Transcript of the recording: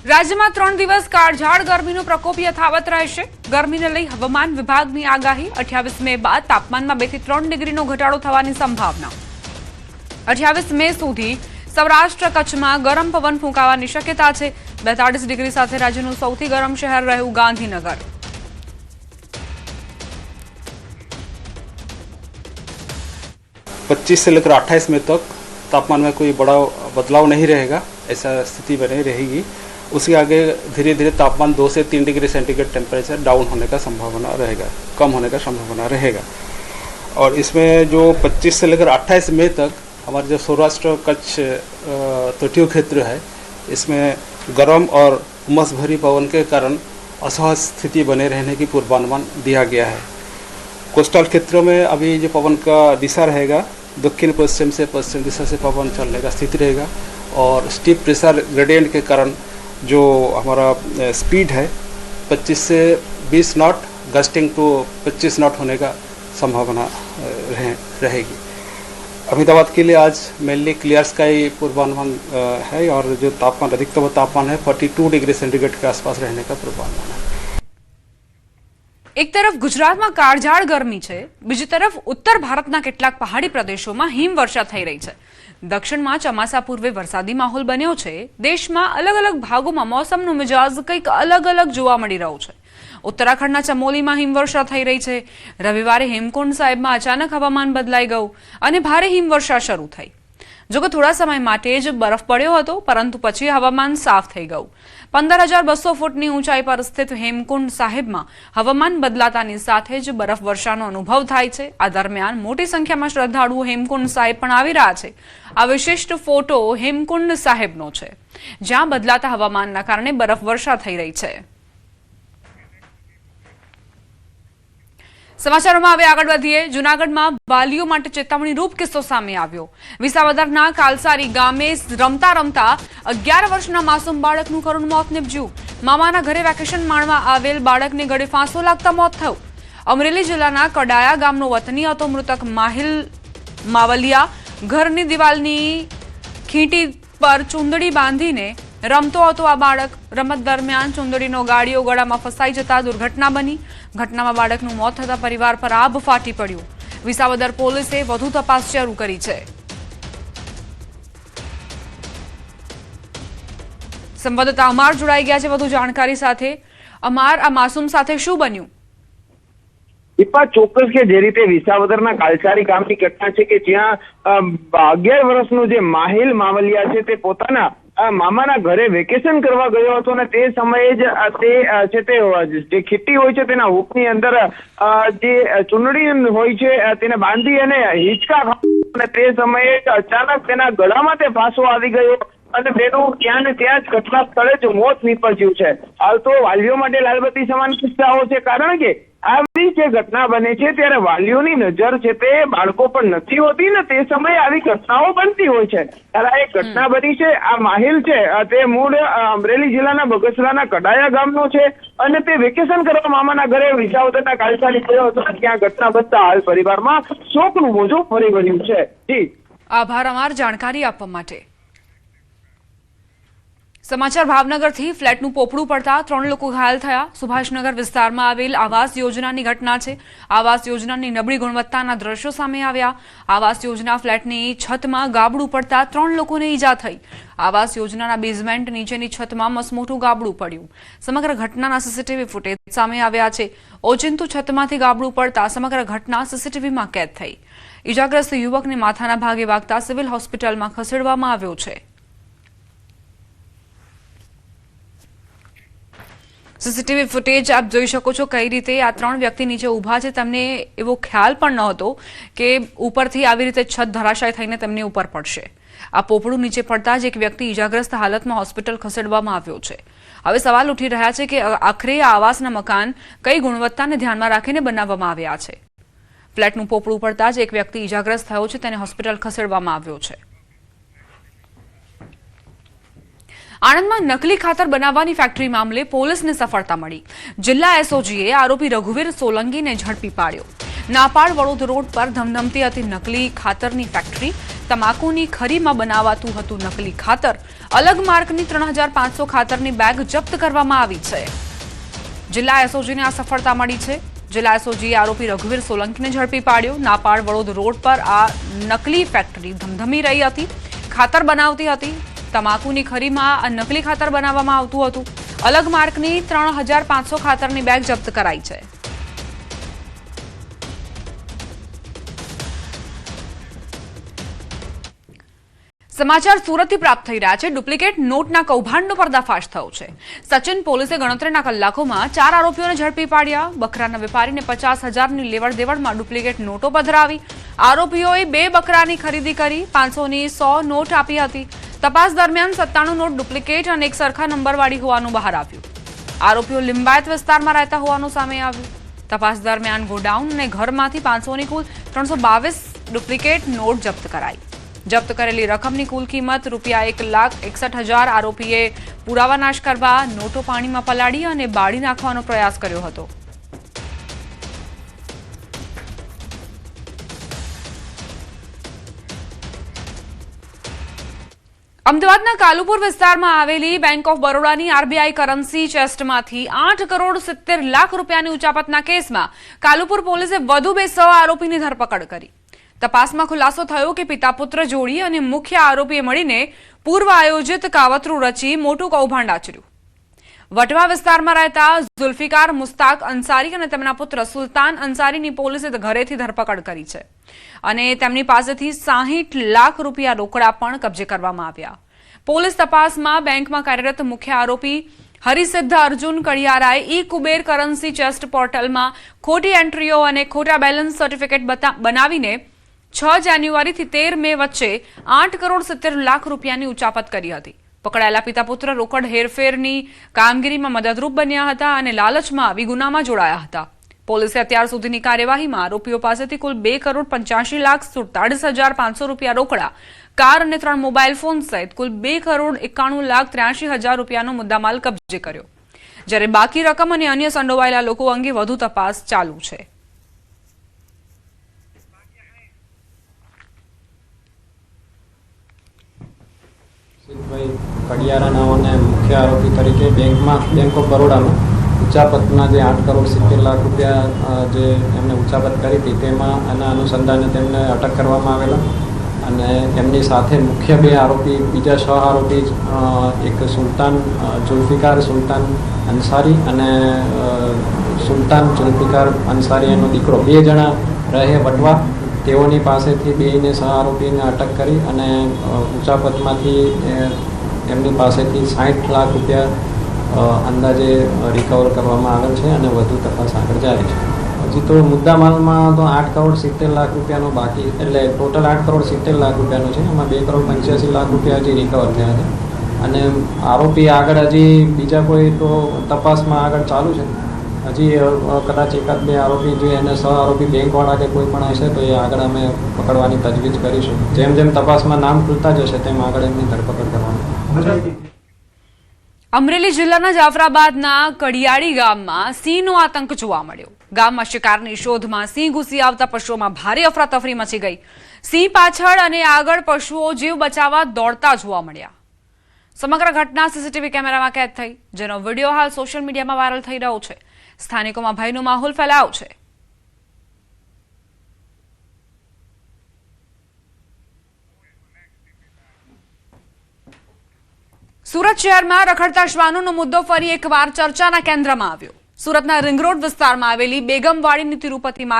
રાજ્યમાં 3 દિવસ કાળઝાળ ગરમીનો પ્રકોપ યથાવત રહેશે। ગરમીને લઈ હવામાન વિભાગની આગાહી। 28 મે બાદ તાપમાનમાં 2 થી 3 ડિગ્રીનો ઘટાડો થવાની સંભાવના। 28 મે સુધી સૌરાષ્ટ્ર કચ્છમાં ગરમ પવન ફૂંકાવાની શક્યતા છે। 42 ડિગ્રી સાથે રાજ્યનું સૌથી ગરમ શહેર રહ્યું ગાંધીનગર। पच्चीस से लेकर 28 मई तक तापमान में कोई बड़ा बदलाव नहीं रहेगा, ऐसा स्थिति बनी रहेगी। उसके आगे धीरे धीरे तापमान 2 से 3 डिग्री सेंटीग्रेड टेम्परेचर डाउन होने का संभावना रहेगा, कम होने का संभावना रहेगा। और इसमें जो 25 से लेकर 28 मई तक हमारे जो सौराष्ट्र कच्छ तटीय क्षेत्र है, इसमें गर्म और उमस भरी पवन के कारण असहज स्थिति बने रहने की पूर्वानुमान दिया गया है। कोस्टल क्षेत्रों में अभी जो पवन का दिशा रहेगा, दक्षिण पश्चिम से पश्चिम दिशा से पवन चलने का स्थिति रहेगा। और स्टीप प्रेशर ग्रेडियंट के कारण जो हमारा स्पीड है 25 से 20 नॉट गस्टिंग टू 25 नॉट होने का संभावना रहेगी। अहमदाबाद के लिए आज मेनली क्लियर स्काई पूर्वानुमान है और जो तापमान अधिकतम तापमान है 42 डिग्री सेंटीग्रेड के आसपास रहने का पूर्वानुमान है। एक तरफ गुजरातમાં કાળઝાળ ગરમી છે, બીજી તરફ ઉત્તર ભારતના કેટલાક પહાડી પ્રદેશોમાં હિમવર્ષા થઈ રહી છે। દક્ષિણમાં ચોમાસા પૂર્વે વરસાદી માહોલ બન્યો છે। દેશમાં અલગ અલગ ભાગોમાં મોસમનો મિજાજ કંઈક અલગ અલગ જોવા મળી રહ્યો છે। ઉત્તરાખંડના ચમોલીમાં હિમવર્ષા થઈ રહી છે। રવિવારે હેમકુંડ સાહેબમાં અચાનક હવામાન બદલાઈ ગયું અને ભારે હિમવર્ષા શરૂ થઈ। જોકે થોડા સમય માટે જ બરફ પડ્યો હતો, પરંતુ પછી હવામાન સાફ થઈ ગયું। 15,200 ફૂટની ઊંચાઈ પર સ્થિત હેમકુંડ સાહેબમાં હવામાન બદલાતાની સાથે જ બરફ વર્ષાનો અનુભવ થાય છે। આ દરમિયાન મોટી સંખ્યામાં શ્રદ્ધાળુઓ હેમકુંડ સાહેબ પણ આવી રહ્યા છે। આ વિશિષ્ટ ફોટો હેમકુંડ સાહેબનો છે, જ્યાં બદલાતા હવામાનના કારણે બરફ વર્ષા થઈ રહી છે। સમાચારોમાં હવે આગળ વધીએ। જૂનાગઢમાં વાલીઓ માટે ચેતવણી રૂપ કિસ્સો સામે આવ્યો। વિસાવદરના કાલસારી ગામે રમતા રમતા 11 વર્ષના માસૂમ બાળકનું કરુણ મોત નીપજ્યું। મામાના ઘરે વેકેશન માણવા આવેલ બાળકને ગળે ફાંસો લાગતા મોત થયું। અમરેલી જિલ્લાના કડાયા ગામનો વતની હતો મૃતક માહિલ માવલિયા। ઘરની દિવાલની ખીંટી પર ચૂંદડી બાંધીને રમતો હતો આ બાળક। રમત દરમિયાન ચૂંદડીનો ગાળિયો ગળામાં ફસાઈ જતા દુર્ઘટના બની। ઘટનામાં બાળકનું મોત થતા પરિવાર પર આભ ફાટી પડ્યું। વિસાવદર પોલીસે વધુ તપાસ શરૂ કરી છે। સંવાદદાતા અમાર જોડાઈ ગયા છે વધુ જાણકારી સાથે। અમાર, આ માસૂમ સાથે શું બન્યું? દીપા, ચોક્કસ કે જે રીતે વિસાવદરના કાલસારી ગામની ઘટના છે કે જ્યાં 11 વર્ષનો જે માહિલ માવલિયા છે તે પોતાના મામાના ઘરે વેકેશન કરવા ગયો હતો અને તે સમયે જ તે છે તે જે ખીટ્ટી હોય છે તેના હુકની અંદર જે ચૂંદડી હોય છે તેને બાંધી અને હિંચકા અને તે સમયે અચાનક તેના ગળામાં તે ફાંસો આવી ગયો અને તેનું ત્યાં ને ત્યાં જ ઘટના સ્થળે જ મોત નીપજ્યું છે। હાલ તો વાલીઓ માટે લાલબત્તી સમાન કિસ્સાઓ છે, કારણ કે આવી જે ઘટના બને છે ત્યારે વાલીઓની નજર છે તે બાળકો પર નથી હોતી ને તે સમયે આવી ઘટનાઓ બનતી હોય છે। ત્યારે આ એક ઘટના બની છે। આ માહિલ છે તે મૂળ અમરેલી જિલ્લાના બગસરાના કડાયા ગામનો છે અને તે વેકેશન કરવા મામાના ઘરે વિસાવદરના કાલસારી ગયો હતો। ત્યાં ઘટના બનતા હાલ પરિવારમાં શોકનું મોજું ફરી વળ્યું છે। જી આભાર અમાર જાણકારી આપવા માટે। સમાચાર ભાવનગરથી ફ્લેટનું પોપડું પડતા 3 લોકો ઘાયલ થયા। સુભાષનગર વિસ્તારમાં આવેલ આવાસ યોજનાની ઘટના છે। આવાસ યોજનાની નબળી ગુણવત્તાના દ્રશ્યો સામે આવ્યા। આવાસ યોજના ફ્લેટની છતમાં ગાબડું પડતા 3 લોકોને ઈજા થઈ। આવાસ યોજનાના બેઝમેન્ટ નીચેની છતમાં મસમોટું ગાબડું પડ્યું। સમગ્ર ઘટનાના સીસીટીવી ફૂટેજ સામે આવ્યા છે। ઓચિંતું છતમાંથી ગાબડું પડતા સમગ્ર ઘટના સીસીટીવીમાં કેદ થઈ। ઈજાગ્રસ્ત યુવકને માથાના ભાગે વાગતા સિવિલ હોસ્પિટલમાં ખસેડવામાં આવ્યો છે। સીસીટીવી ફૂટેજ આપ જોઈ શકો છો કઈ રીતે આ 3 વ્યક્તિ નીચે ઊભા છે। તેમને એવો ખ્યાલ પણ ન હતો કે ઉપરથી આવી રીતે છત ધરાશાય થઈને તેમને ઉપર પડશે। આ પોપડું નીચે પડતા જ એક વ્યક્તિ ઈજાગ્રસ્ત હાલતમાં હોસ્પિટલ ખસેડવામાં આવ્યો છે। હવે સવાલ ઉઠી રહ્યા છે કે આખરે આ આવાસના મકાન કઈ ગુણવત્તાને ધ્યાનમાં રાખીને બનાવવામાં આવ્યા છે। ફ્લેટનું પોપડું પડતા જ એક વ્યક્તિ ઈજાગ્રસ્ત થયો છે, તેને હોસ્પિટલ ખસેડવામાં આવ્યો છે। આણંદમાં નકલી ખાતર બનાવવાની ફેક્ટરી મામલે પોલીસને સફળતા મળી। જિલ્લા એસઓજીએ આરોપી રઘુવીર સોલંકીને ઝડપી પાડ્યો। નાપાડ વડોદ રોડ પર ધમધમતી હતી નકલી ખાતરની ફેક્ટરી। તમાકુની ખરીમાં બનાવાતું હતું નકલી ખાતર. અલગ માર્કની 3500 ખાતરની બેગ જપ્ત કરવામાં આવી છે. જિલ્લા એસઓજીને આ સફળતા મળી છે. જિલ્લા એસઓજીએ આરોપી રઘુવીર સોલંકીને ઝડપી પાડ્યો. નાપાડ વડોદ રોડ પર આ નકલી ફેક્ટરી ધમધમી રહી હતી. ખાતર બનાવતી હતી. તમાકુની ખરીમાં આ નકલી ખાતર બનાવવામાં આવતું હતું. અલગ માર્કની 3500 ખાતરની બેગ જપ્ત કરાઈ છે. સમાચાર સુરતથી પ્રાપ્ત થઈ રહ્યા છે. ડુપ્લિકેટ નોટના કૌભાંડનો પર્દાફાશ થયો છે. સચિન પોલીસે ગણતરીના કલાકોમાં 4 આરોપીઓને ઝડપી પાડ્યા. બકરાના વેપારીને 50,000ની લેવડ દેવડમાં ડુપ્લિકેટ નોટો પધરાવી. આરોપીઓએ 2 બકરાની ખરીદી કરી 500ની 100 નોટ આપી હતી. તપાસ દરમિયાન 97 નોટ ડુપ્લિકેટ અને એક સરખા નંબરવાળી હોવાનું બહાર આવ્યું. આરોપીઓ લિંબાયત વિસ્તારમાં રહેતા હોવાનું સામે આવ્યું. તપાસ દરમિયાન ગોડાઉન અને ઘરમાંથી 500ની કુલ 322 ડુપ્લિકેટ નોટ જપ્ત કરાઈ. જપ્ત કરેલી રકમની કુલ કિંમત ₹1,61,000. આરોપીએ પુરાવા નાશ કરવા નોટો પાણીમાં પલાળી અને બાળી નાખવાનો પ્રયાસ કર્યો હતો. અમદાવાદના કાલુપુર વિસ્તારમાં આવેલી બેંક ઓફ બરોડાની આરબીઆઈ કરન્સી ચેસ્ટમાંથી 8 કરોડ 70 લાખ રૂપિયાની ઉચાપતના કેસમાં કાલુપુર પોલીસે વધુ 2 સહ આરોપીની ધરપકડ કરી. તપાસમાં ખુલાસો થયો કે પિતા પુત્ર જોડી અને મુખ્ય આરોપીએ મળીને પૂર્વ આયોજિત કાવતરું રચી મોટું કૌભાંડ આચર્યું. વટવા વિસ્તારમાં રહેતા ઝુલ્ફિકાર મુસ્તાક અંસારી અને તેમના પુત્ર સુલતાન અંસારીની પોલીસે ઘરેથી ધરપકડ કરી છે અને તેમની પાસેથી 60 લાખ રૂપિયા રોકડા પણ કબજે કરવામાં આવ્યા. પોલીસ તપાસમાં બેંકમાં કાર્યરત મુખ્ય આરોપી હરિસિદ્ધ અર્જુન કડિયારાએ ઈ કુબેર કરન્સી ચેસ્ટ પોર્ટલમાં ખોટી એન્ટ્રીઓ અને ખોટા બેલેન્સ સર્ટિફિકેટ બનાવીને 6 જાન્યુઆરીથી 13 મે વચ્ચે 8 કરોડ 70 લાખ રૂપિયાની ઉચાપત કરી હતી. પકડાયેલા પિતા પુત્ર રોકડ હેરફેરની કામગીરીમાં મદદરૂપ બન્યા હતા અને લાલચમાં આવી ગુનામાં જોડાયા હતા. પોલીસે અત્યાર સુધીની કાર્યવાહીમાં આરોપીઓ પાસેથી કુલ 2,85,47,500 રૂપિયા રોકડા, કાર અને 3 મોબાઈલ ફોન સહિત કુલ 2,91,83,000 રૂપિયાનો મુદ્દામાલ કબજે કર્યો. જ્યારે બાકી રકમ અને અન્ય સંડોવાયેલા લોકો અંગે વધુ તપાસ ચાલુ છે. ભાઈ કડિયારા નાઓને મુખ્ય આરોપી તરીકે બેંક ઓફ બરોડામાં ઉચાપતના જે 8 કરોડ 70 લાખ રૂપિયા જે એમને ઉચાપત કરી હતી તેમાં એના અનુસંધાને તેમને અટક કરવામાં આવેલા અને એમની સાથે મુખ્ય 2 આરોપી, બીજા સહ આરોપી એક સુલતાન ઝુલ્ફિકાર સુલતાન અંસારી અને સુલતાન ઝુલ્ફિકાર અંસારી એનો દીકરો 2 જણા રહે વટવા. તેઓની પાસેથી 2 સહ આરોપીને અટક કરી અને ઉચાપતમાંથી એમની પાસેથી 60 લાખ રૂપિયા અંદાજે રિકવર કરવામાં આવેલ છે અને વધુ તપાસ આગળ જારી છે. હજી તો મુદ્દામાલમાં તો 8 કરોડ 70 લાખ રૂપિયાનો બાકી, એટલે ટોટલ 8 કરોડ 70 લાખ રૂપિયાનો છે. એમાં 2 કરોડ 85 લાખ રૂપિયા હજી રિકવર થયા છે અને આરોપી આગળ હજી બીજા કોઈ તો તપાસમાં આગળ ચાલુ છે. હજી કદાચ 1-2 આરોપી જે એને સહ આરોપી બેંકવાળા કે કોઈ પણ હશે તો એ આગળ અમે પકડવાની તજવીજ કરીશું. જેમ જેમ તપાસમાં નામ ખુલતા જશે તેમ આગળ એમની ધરપકડ કરવાની. અમરેલી જિલ્લાના જાફરાબાદના કડિયાળી ગામમાં સિંહનો આતંક જોવા મળ્યો. ગામમાં શિકારની શોધમાં સિંહ ઘૂસી આવતા પશુઓમાં ભારે અફરાતફરી મચી ગઈ. સિંહ પાછળ અને આગળ પશુઓ જીવ બચાવવા દોડતા જોવા મળ્યા. સમગ્ર ઘટના સીસીટીવી કેમેરામાં કેદ થઈ, જેનો વિડીયો હાલ સોશિયલ મીડિયામાં વાયરલ થઈ રહ્યો છે. સ્થાનિકોમાં ભયનો માહોલ ફેલાયો છે. સુરત શહેરમાં રખડતા શ્વાનોનો મુદ્દો ફરી એકવાર ચર્ચાના કેન્દ્રમાં આવ્યો. સુરતના રિંગ રોડ વિસ્તારમાં આવેલી બેગમવાડીની તિરુપતિ માર્ગ